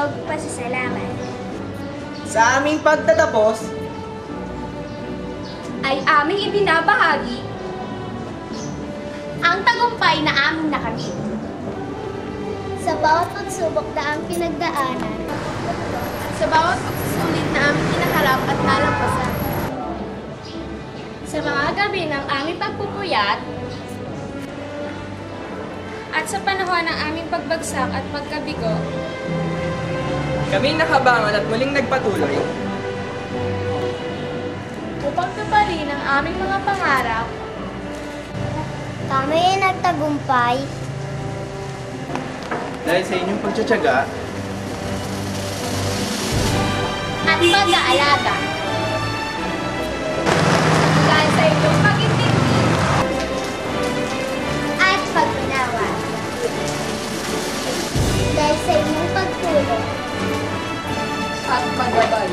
pagpasasalamat Sa aming pagtatapos ay aming ibinabahagi ang tagumpay na aming nakamit. Sa bawat pagsubok na aming pinagdaanan, sa bawat pagsusulit na aming kinaharap at nalampasan, sa mga gabi ng aming pagpupuyat, at sa panahon ng aming pagbagsak at pagkabigo, kami nakabangon at muling nagpatuloy upang tuparin ang aming mga pangarap. Kami ay nagtagumpay dahil sa inyong pagtsatsaga At pag-aalaga. Dahil sa inyong pag-intindi at pag-unawa. Dahil sa inyong pagtulong at pagbabal.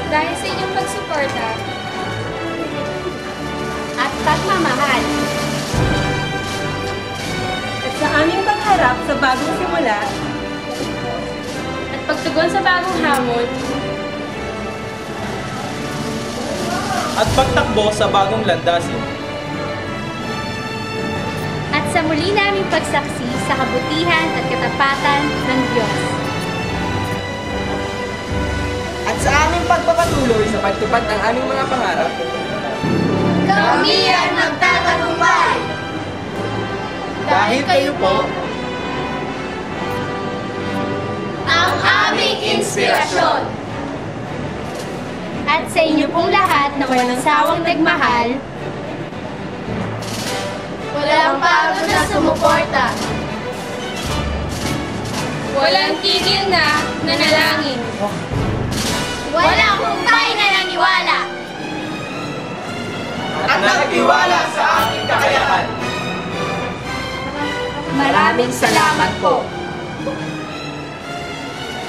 Dahil sa inyong pagsuporta at pagmamahal. At sa aming pagharap sa bagong simula At pagtugon sa bagong hamon. at pagtakbo sa bagong landasin. At sa muli naming pagsaksi sa kabutihan at katapatan ng Diyos. At sa aming pagpapatuloy sa pagtupad ng aming mga pangarap, Kami ang magtatagumpay! dahil kayo po Ang aming inspirasyon! At sa inyo pong lahat na walang sawang nagmahal, walang pagod na sumuporta, walang tigil na nanalangin, walang humpay na naniwala, at nagtiwala sa aming kakayahan. Maraming salamat po.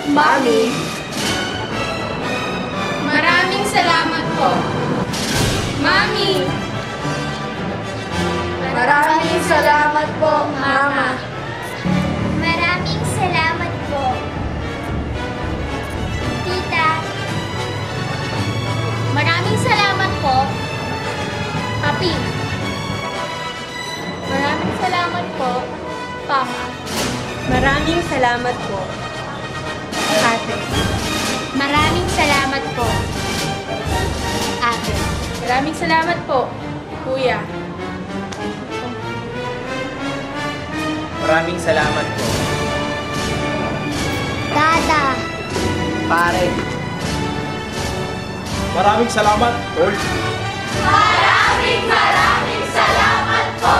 Mami, Maraming salamat po. Mami. Maraming salamat po, Mama. Maraming salamat po, Tita. Maraming salamat po, Papi. Maraming salamat po, Papa. maraming salamat po, Ate. Maraming salamat po, Ate. Maraming salamat po, Kuya. maraming salamat po. Dada. Pare. Maraming salamat, Tol. Maraming salamat po.